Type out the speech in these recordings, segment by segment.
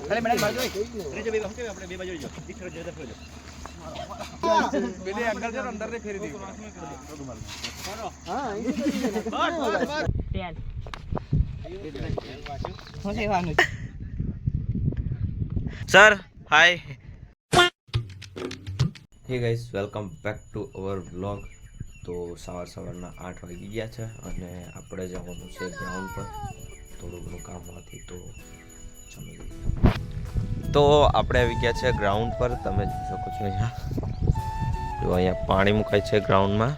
ખાલી બનાવી મારજો ત્રીજો બે કે આપણે બે બાજુ જો દીકરો જે દફરો જો બેલે અંકલ જરા અંદર ને ફેરી દી હા હું સેવાનું sir hi hey guys welcome back to our vlog. તો સવારના 8 વાગી ગયા છે અને આપણે જવાનું છે ગ્રાઉન્ડ પર થોડું ઘણું કામ હોવાથી તો આપણે આવી ગયા છે ગ્રાઉન્ડ પર. તમે જોઈ શકો છો અહીંયા જો અહીંયા પાણી મુકાય છે ગ્રાઉન્ડમાં.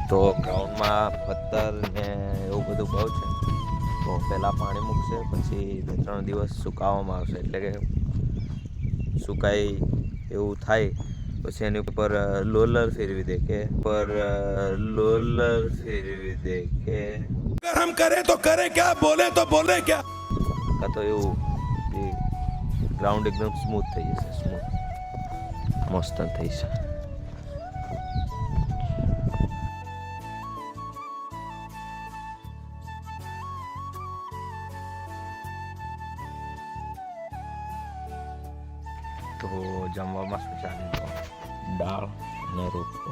તો ગ્રાઉન્ડમાં પથ્થર ને એવું બધું બહુ છે. તો પહેલાં પાણી મૂકશે પછી 2-3 દિવસ સુકાવવામાં આવશે એટલે કે સુકાઈ એવું થાય પછી એની ઉપર લોલર ફેરવી દે કે हम करे तो करे क्या बोले तो बोले क्या કાં તો એવું ગ્રાઉન્ડ એકદમ સ્મૂથ થઈ જશે. સ્મૂથ મસ્ત થઈ છે. તો જમવામાં શું ચાલે? દાળ અને રોટલો.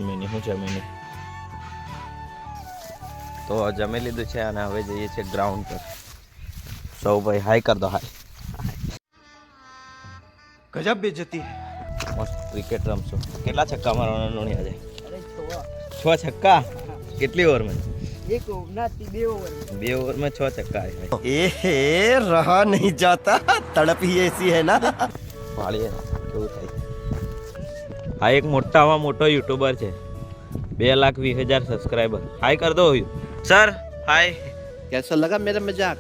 મેની શું છે? મેની તો જમી લીધું છે અને હવે જઈએ છીએ ગ્રાઉન્ડ પર. સૌ ભાઈ હાય કર દો. હાય. ગજબ બેજતી મસ્ત ક્રિકેટ રમશો. કેટલા છક્કા મારવાના નોણી આજે? 6 છક્કા. કેટલી ઓવરમાં? 1 ઓવર ના 2 ઓવર 2 ઓવરમાં 6 છક્કા આવ્યા. ए रहा नहीं जाता तड़प ही ऐसी है ना ભાળીએ કેવું થાય. આ એક મોટામાં મોટો યુટ્યુબર છે, 2,20,000 સબસ્ક્રાઈબર. હાય કર દો સર. હાય. कैसा लगा मेरा मजाक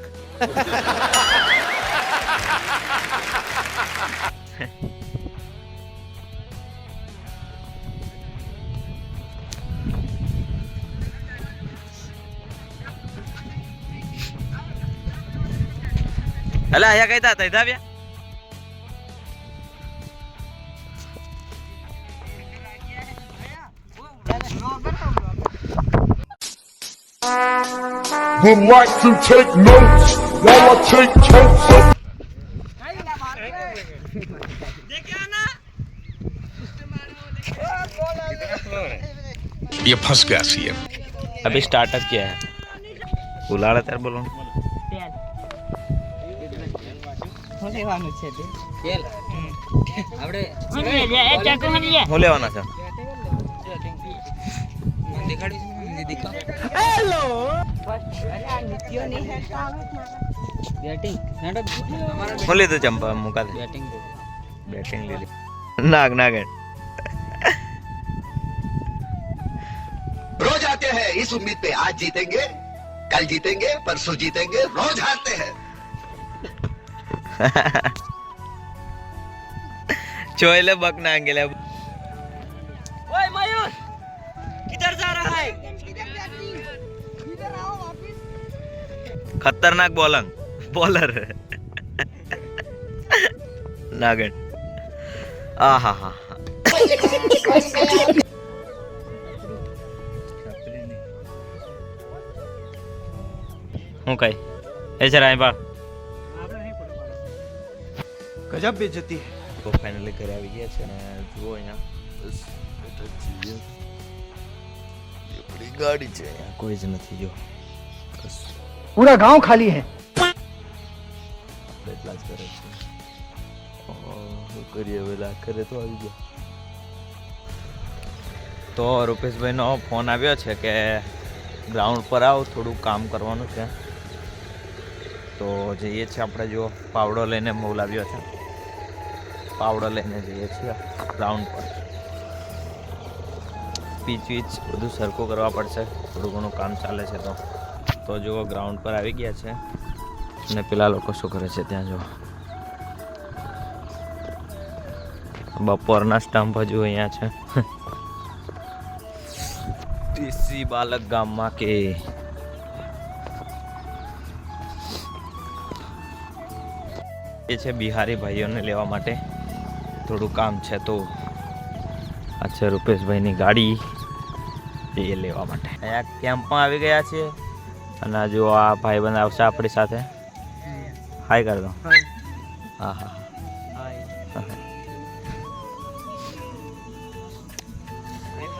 અલા આયા કઈ તા તૈદા આવ્યા? Would like to take notes while I take totes of ये फंस गया सीएम अभी स्टार्टअप किया है. बुला रहा तेरे बोलो હું સેવાનું છે તે તેલ આપણે હું લેવાના છે? હેલો અરે આ નિત્યો નહીં બેટિંગ હું લીધું ચંપા મુકા દે. બેટિંગ લીધી. નાગ નાગણ रोज आते हैं इस उम्मीद पे आज जीतेंगे कल जीतेंगे परसों जीतेंगे रोज हारते हैं ચોયલે બક ના ગેલે. ओए मयूर किधर जा रहा है? इधर आओ वापस. ખતરનાક બોલર નાગણ. આહા હા. હું કઈ એ છે રાય બા. ગજબ બેજતી તો ફાઇનલી ઘરે આવી ગયા છે અને જુઓ અહીંયા બસ બેઠા છીએ. આપણી ગાડી છે અહીંયા કોઈ જ નથી. જો બસ पूरा गांव खाली है. એટલા જ કરે છે. શું કરીએ વેલા ઘરે તો આવી ગયા. તો રૂપેશભાઈનો ફોન આવ્યો છે કે ગ્રાઉન્ડ પર આવો, થોડું કામ કરવાનું છે. તો જઈએ છીએ આપણે. જો પાવડો લઈને બોલાવ્યો છે. પાવડો લઈને જઈએ છીએ ગ્રાઉન્ડ પર. પીચ બધું સરખું કરવા પડશે. થોડું ઘણું કામ ચાલે છે. તો જુઓ ગ્રાઉન્ડ પર આવી ગયા છે અને પેલા લોકો શું કરે છે ત્યાં જુઓ. બપોરના સ્ટમ્પ હજુ અહીંયા છે. દેશી બાલક ગામમાં કે એ છે બિહારી ભાઈઓને લેવા માટે થોડું કામ છે. તો આ છે રૂપેશભાઈની ગાડી એ લેવા માટે અહીંયા કેમ્પમાં આવી ગયા છીએ અને જો આ ભાઈબંધ આવશે આપણી સાથે હાય કરી દો હા હા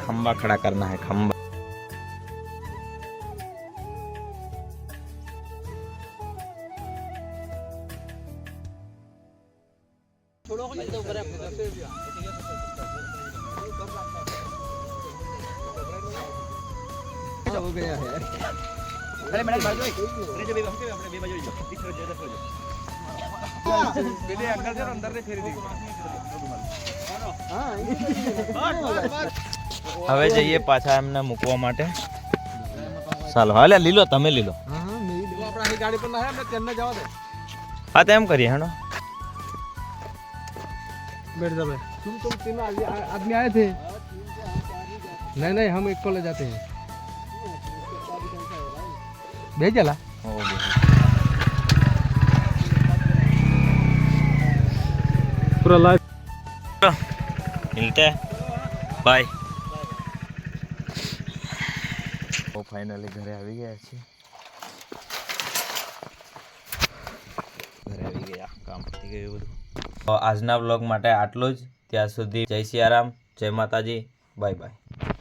खंबा खड़ा करना है खंबा हो गया है अरे मैडम बाजू अरे जो भी हम के આપણે બે બાજુ જો દીકરો જે દખો જો પેલે અંકલ છે અંદર ને ફેરી દી હવે જઈએ પાછા એમને મૂકવા માટે ચાલો હાલે લીલો તમે લીલો આપણા અહીં ગાડી પર ના હે આપણે તેમને જવા દે હા તો એમ કરીએ હેડો बैठ जा भाई तुम तीन आदमी आए थे नहीं नहीं हम एक को ले जाते हैं भेजला पूरा लाइव मिलते हैं बाय તો ફાઇનલી ઘરે આવી ગયા છીએ ઘરે આવી ગયા કામ પતી ગયું બધું તો આજના વ્લોગ માટે આટલું જ ત્યાં સુધી જય સિયારામ જય માતાજી બાય બાય